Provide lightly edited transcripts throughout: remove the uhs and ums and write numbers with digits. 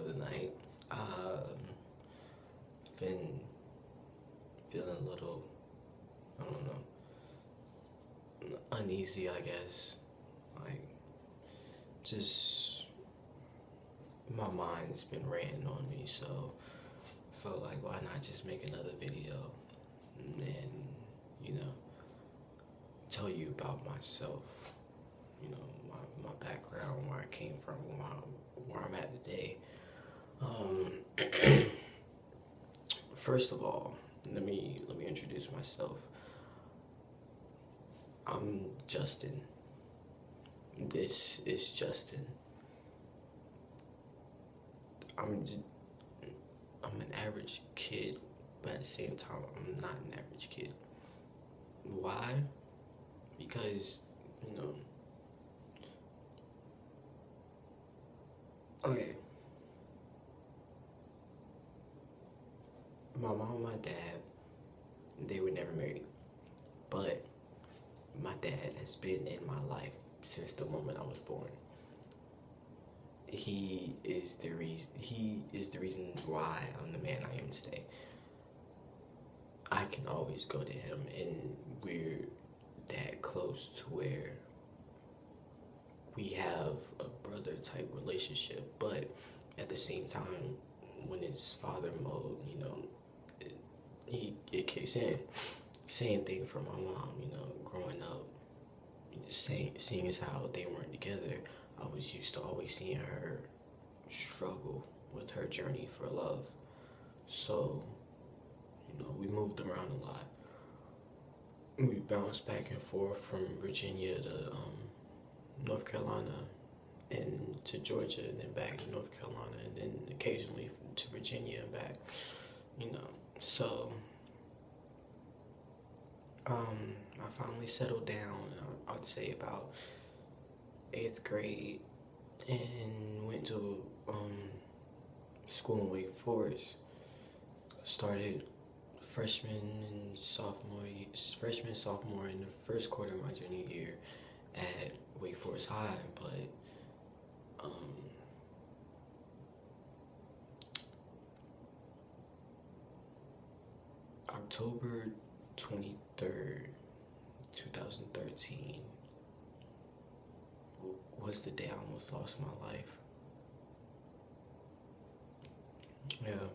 of the night. Been feeling a little, I don't know, uneasy, I guess. Like, just my mind's been ranting on me, so I felt like, why not just make another video and, you know, tell you about myself, you know, my background, where I came from, where I'm at today. First of all, let me introduce myself. I'm Justin. This is Justin. I'm an average kid, but at the same time, I'm not an average kid. Why? Because, you know, okay, my mom and my dad, they were never married, but my dad has been in my life since the moment I was born. He is the reason why I'm the man I am today. I can always go to him, and we're that close to where we have a brother type relationship, but at the same time, when it's father mode, you know, it kicks in. Same thing for my mom, you know, growing up, seeing as how they weren't together, I was used to always seeing her struggle with her journey for love. So, you know, we moved around a lot. We bounced back and forth from Virginia to North Carolina, and to Georgia, and then back to North Carolina, and then occasionally to Virginia and back, you know. So, I finally settled down, I'd say about 8th grade, and went to school in Wake Forest. Started freshman, sophomore, in the first quarter of my junior year at Wake Forest High, but October 23rd, 2013 was the day I almost lost my life. Yeah.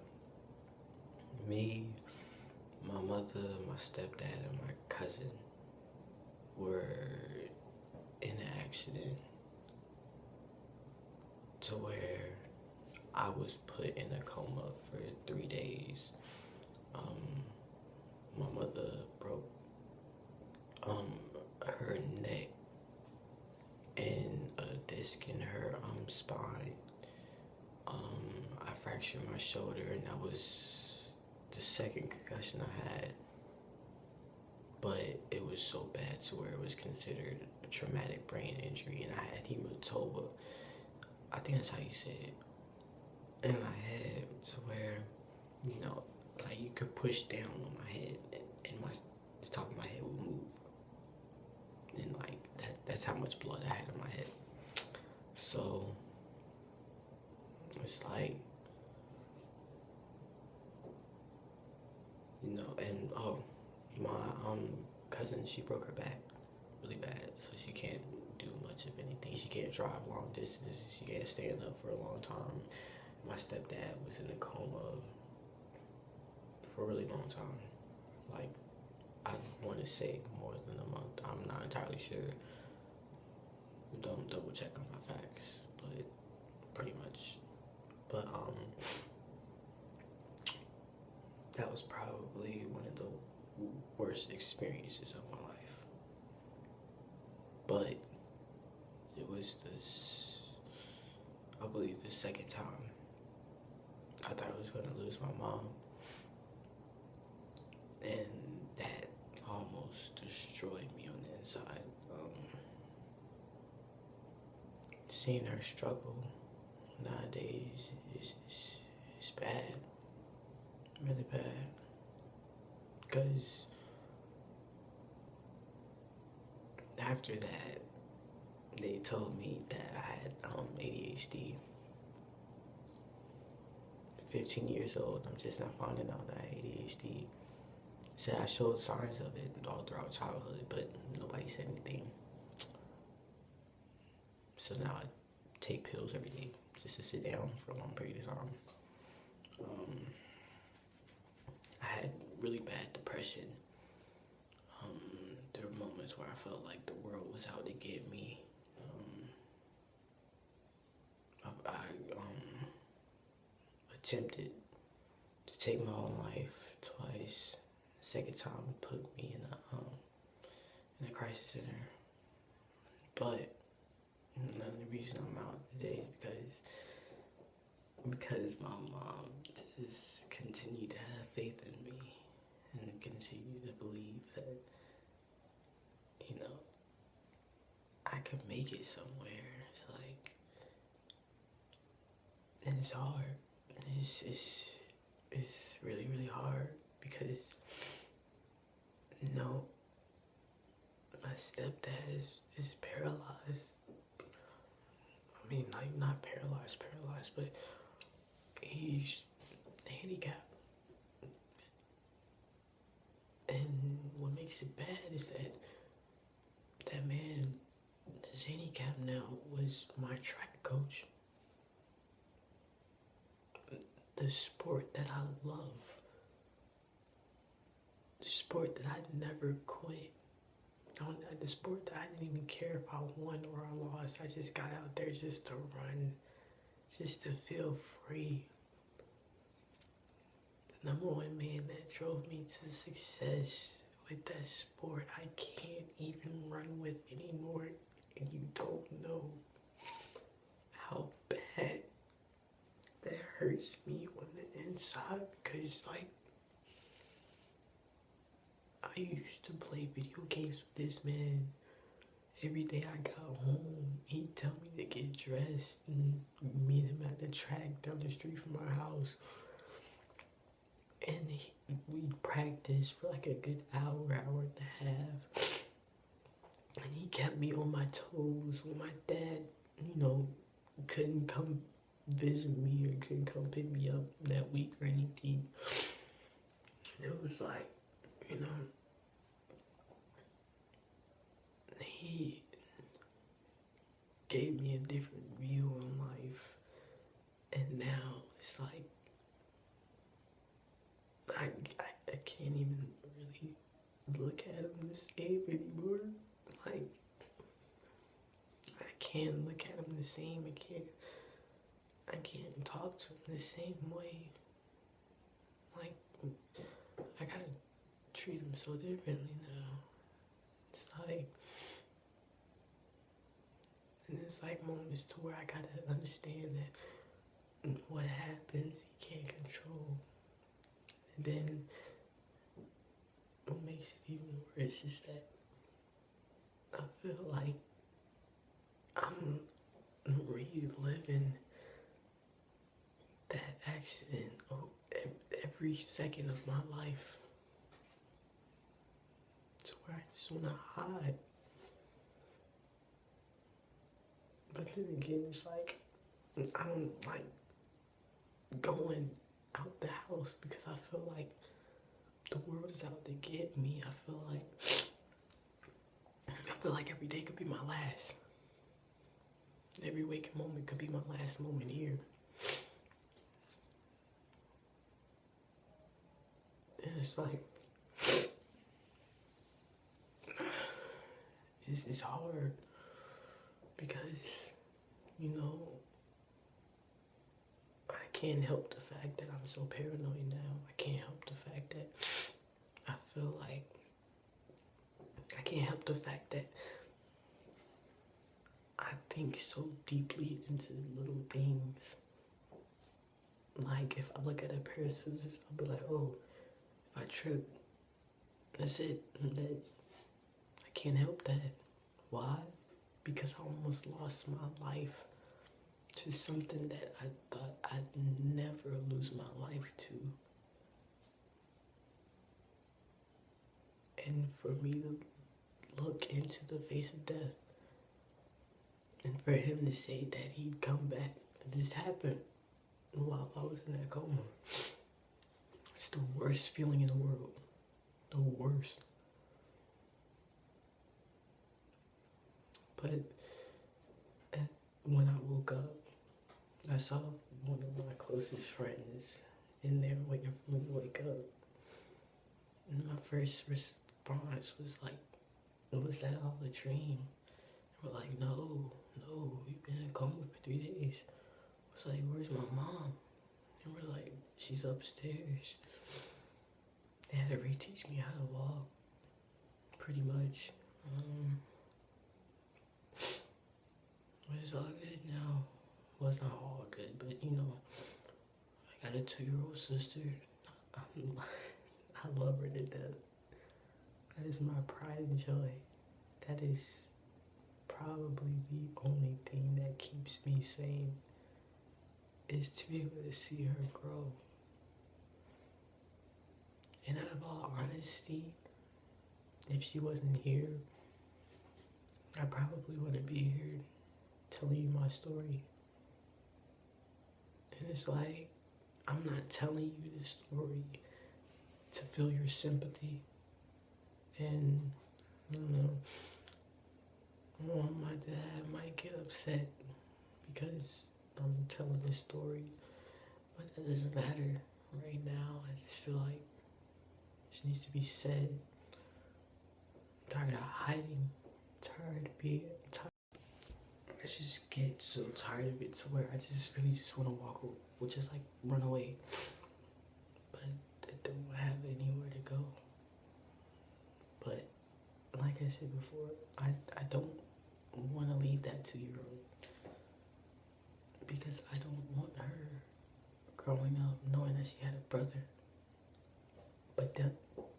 Me, my mother, my stepdad, and my cousin were in an accident to where I was put in a coma for 3 days. My mother broke her neck and a disc in her spine. I fractured my shoulder, and that was the second concussion I had. But it was so bad to where it was considered a traumatic brain injury, and I had hematoma. I think that's how you say it. In my head, to where, you know, like you could push down on my head, and the top of my head would move. And like that's how much blood I had in my head. So it's like, you know, and my cousin, she broke her back really bad, so she can't do much of anything. She can't drive long distances. She can't stand up for a long time. My stepdad was in a coma for a really long time. Like, I want to say more than a month. I'm not entirely sure. Don't double check on my facts, but pretty much. But that was probably one of the worst experiences of my life. But it was I believe the second time. I thought I was gonna lose my mom, and that almost destroyed me on the inside. Seeing her struggle nowadays is bad, really bad, because after that, they told me that I had ADHD, 15 years old. I'm just not finding out that I had ADHD. So I showed signs of it all throughout childhood, but nobody said anything. So now I take pills every day just to sit down for a long period of time. I had really bad depression. There were moments where I felt like the world was out to get me. I attempted to take my own life twice. The second time put me in a crisis center. But the reason I'm out today is because my mom just continued to have faith in me and continue to believe that, you know, I could make it somewhere. It's like, and it's hard. It's really, really hard because, you know, my stepdad is paralyzed. I mean, like, not paralyzed, but he's handicapped. And what makes it bad is that man that's handicapped now was my track coach. The sport that I love. The sport that I never quit. The sport that I didn't even care if I won or I lost. I just got out there just to run, just to feel free. The number one man that drove me to success with that sport, I can't even run with anymore. And you don't know how bad that hurts me on the inside, because, like, I used to play video games with this man. Every day I got home, he'd tell me to get dressed and meet him at the track down the street from our house. And we'd practice for like a good hour and a half. And he kept me on my toes when my dad, couldn't come visit me or couldn't come pick me up that week or anything. And it was like, he gave me a different view on life. And now it's like, I can't even really look at him the same anymore. Like, I can't look at him the same. I can't talk to him the same way. Like, I gotta treat him so differently now. It's like, and it's like moments to where I gotta understand that what happens, you can't control. And then what makes it even worse is that I feel like I'm reliving that accident every second of my life. To where I just wanna hide. But then again, it's like, I don't like going out the house because I feel like the world is out to get me. I feel like every day could be my last. Every waking moment could be my last moment here. And it's like, it's hard because, I can't help the fact that I'm so paranoid now. I can't help the fact that I feel like, I can't help the fact that I think so deeply into little things. Like, if I look at a pair of scissors, I'll be like, oh, if I trip, that's it. I can't help that. Why? Because I almost lost my life to something that I thought I'd never lose my life to. And for me to look into the face of death and for him to say that he'd come back, this happened. while I was in that coma. It's the worst feeling in the world. The worst. But when I woke up, I saw one of my closest friends in there waiting for me to wake up. And my first response was like, was that all a dream? And we're like, no, you've been in a coma for 3 days. I was like, where's my mom? And we're like, she's upstairs. They had to reteach me how to walk, pretty much. But it's all good now. Well, it's not all good, but you know, I got a 2-year-old sister. I love her to death. That is my pride and joy. That is probably the only thing that keeps me sane, is to be able to see her grow. And out of all honesty, if she wasn't here, I probably wouldn't be here telling you my story. And it's like, I'm not telling you this story to feel your sympathy. And, I don't know, my dad might get upset because I'm telling this story, but that doesn't matter right now. I just feel like it needs to be said. I'm tired of hiding, tired of being tired. I just get so tired of it to where I just really just want to walk away, or just like run away. But I don't have anywhere to go. But like I said before, I don't want to leave that 2-year-old, because I don't want her growing up knowing that she had a brother, but that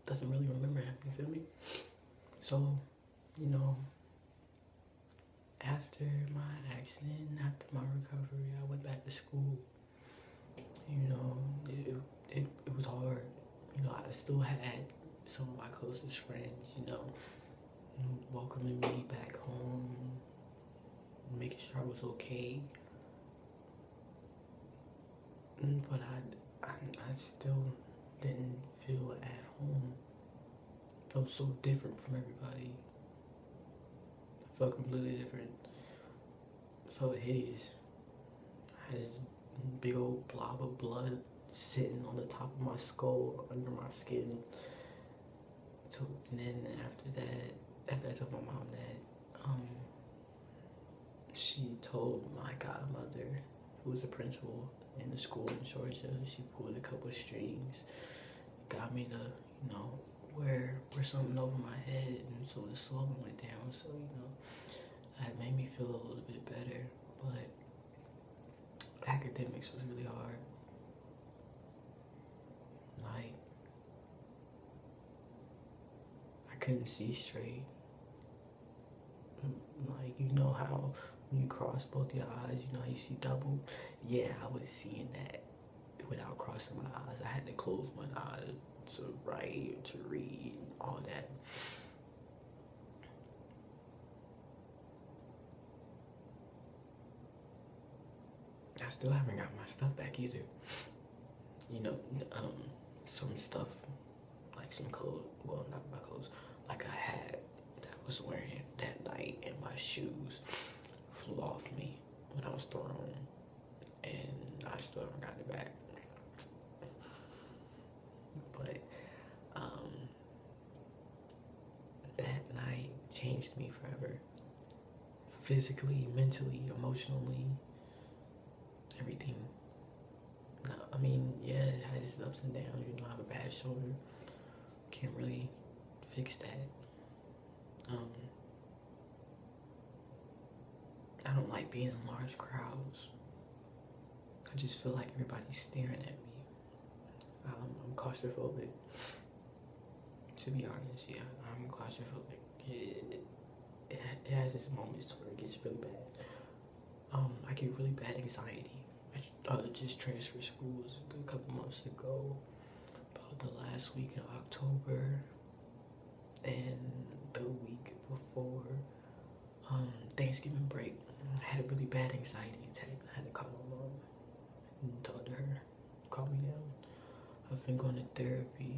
doesn't really remember him, you feel me? So, you know, after my accident, after my recovery, I went back to school. You know, it was hard. You know, I still had some of my closest friends, you know, welcoming me back home, making sure I was okay. But I still didn't feel at home. Felt so different from everybody. I felt completely different. Felt hideous. I had this big old blob of blood sitting on the top of my skull, under my skin. So, and then after I told my mom that, she told my godmother, who was the principal in the school in Georgia. She pulled a couple of strings, got me to, you know, wear something over my head, and so the swelling went down. So, you know, that made me feel a little bit better. But academics was really hard. Like, I couldn't see straight. Like, you know how when you cross both your eyes, you know how you see double? Yeah, I was seeing that without crossing my eyes. I had to close one eye to write, to read, all that. I still haven't got my stuff back either. You know, some stuff, like some clothes, well, not my clothes, like a hat that I was wearing that night, and my shoes flew off me when I was thrown, and I still haven't gotten it back. But that night changed me forever. Physically, mentally, emotionally, everything. No, I mean, yeah, it has its ups and downs. You know, I have a bad shoulder. Can't really fix that. I don't like being in large crowds. I just feel like everybody's staring at me. I'm claustrophobic. To be honest, yeah, I'm claustrophobic. It has its moments where it gets really bad. I get really bad anxiety. I just transferred schools a good couple months ago, about the last week in October, and the week before Thanksgiving break. I had a really bad anxiety attack. I had to call my mom and talk to I've been going to therapy,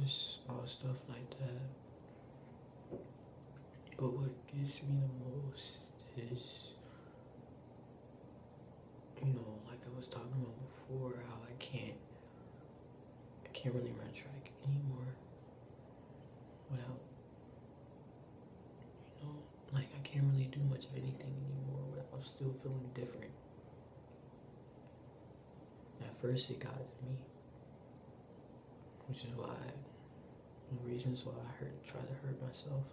just all stuff like that. But what gets me the most is, like I was talking about before, how I can't really run track anymore without, like I can't really do much of anything anymore without still feeling different. At first it got to me, which is why, the reasons why I try to hurt myself.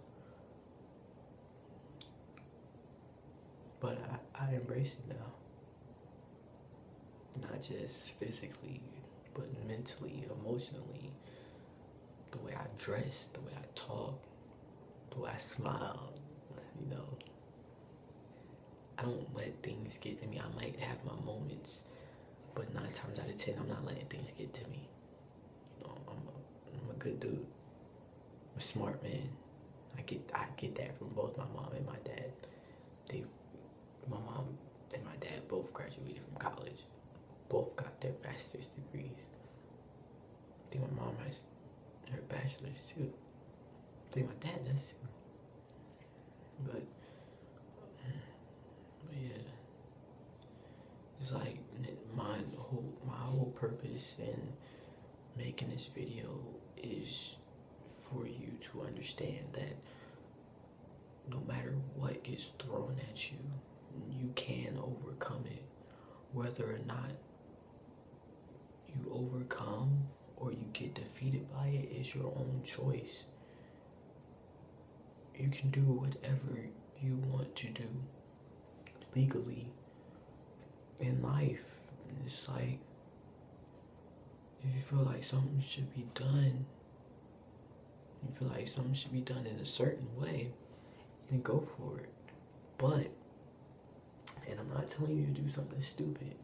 But I embrace it now. Not just physically, but mentally, emotionally. The way I dress, the way I talk, the way I smile, I don't let things get to me. I might have my moments, but 9 times out of 10, I'm not letting things get to me. I'm a good dude. I'm a smart man. I get that from both my mom and my dad. My mom and my dad both graduated from college. Both got their master's degrees. I think my mom has her bachelor's too. I think my dad does too. But yeah, it's like my whole purpose in making this video is for you to understand that no matter what gets thrown at you, you can overcome it. Whether or not you overcome or you get defeated by it is your own choice. You can do whatever you want to do legally in life. It's like, if you feel like something should be done, in a certain way, then go for it. But, and I'm not telling you to do something stupid,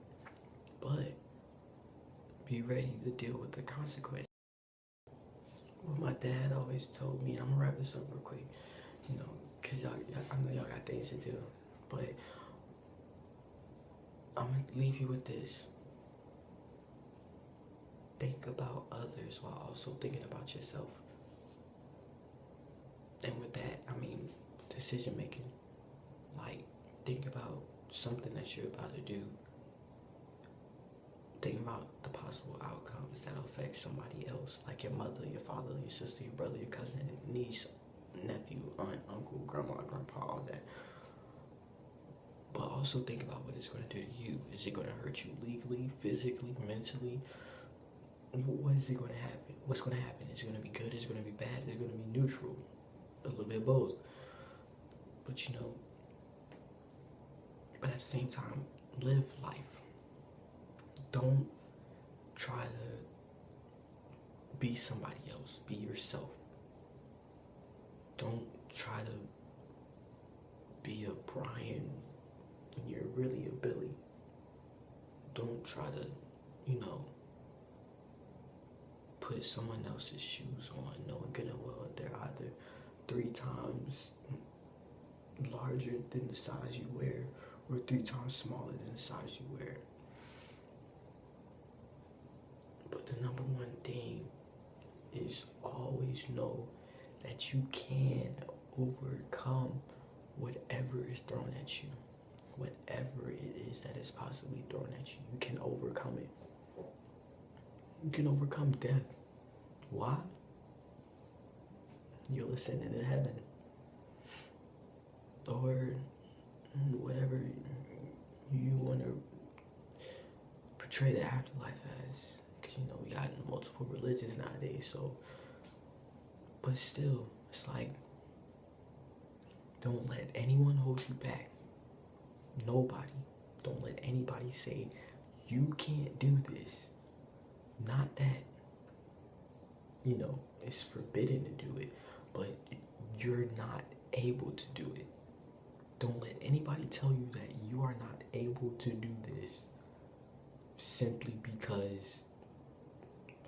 but be ready to deal with the consequences. What my dad always told me, and I'm gonna wrap this up real quick, cause I know y'all got things to do, but I'm gonna leave you with this. Think about others while also thinking about yourself. And with that, I mean decision making. Like, think about something that you're about to do. Think about the possible outcomes that'll affect somebody else, like your mother, your father, your sister, your brother, your cousin, niece, nephew, aunt, uncle, grandma, grandpa, all that. But also think about what it's going to do to you. Is it going to hurt you legally, physically, mentally? What is it going to happen? What's going to happen? Is it going to be good? Is it going to be bad? Is it going to be neutral? A little bit of both. But but at the same time, live life. Don't try to be somebody else. Be yourself. Don't try to be a Brian when you're really a Billy. Don't try to, put someone else's shoes on, knowing good and well they're either 3 times larger than the size you wear or 3 times smaller than the size you wear. But the number one thing is always know that you can overcome whatever is thrown at you. Whatever it is that is possibly thrown at you, you can overcome it. You can overcome death. Why? You'll ascend into heaven. Or whatever you want to portray the afterlife as. Because, we got multiple religions nowadays, so. But still, it's like, don't let anyone hold you back. Nobody. Don't let anybody say, you can't do this. Not that, it's forbidden to do it, but you're not able to do it. Don't let anybody tell you that you are not able to do this simply because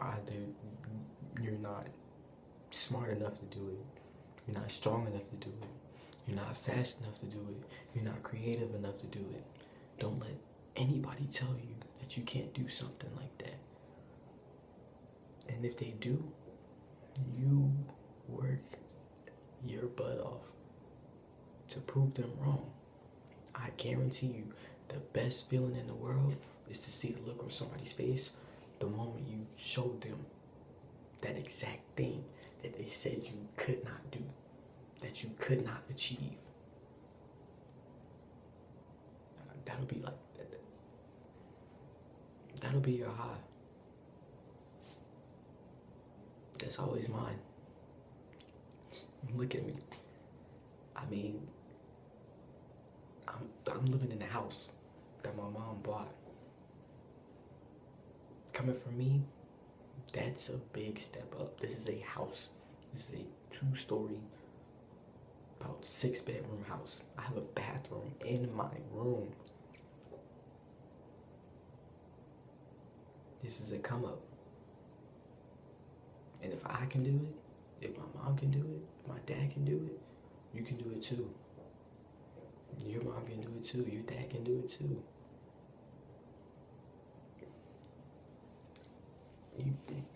either you're not smart enough to do it, you're not strong enough to do it, you're not fast enough to do it, you're not creative enough to do it. Don't let anybody tell you that you can't do something like that. And if they do, you work your butt off to prove them wrong. I guarantee you, the best feeling in the world is to see the look on somebody's face the moment you showed them that exact thing that they said you could not do, that you could not achieve. That'll be like, that'll be your high. That's always mine. Look at me. I mean, I'm living in a house that my mom bought. Coming from me, that's a big step up. This is a house. This is a 2-story, about 6-bedroom house. I have a bathroom in my room. This is a come up. And if I can do it, if my mom can do it, if my dad can do it, you can do it too. Your mom can do it too. Your dad can do it too.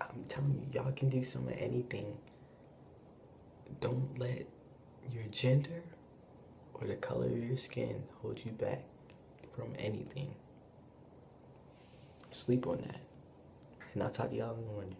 I'm telling you, y'all can do some of anything. Don't let your gender or the color of your skin hold you back from anything. Sleep on that. And I'll talk to y'all in the morning.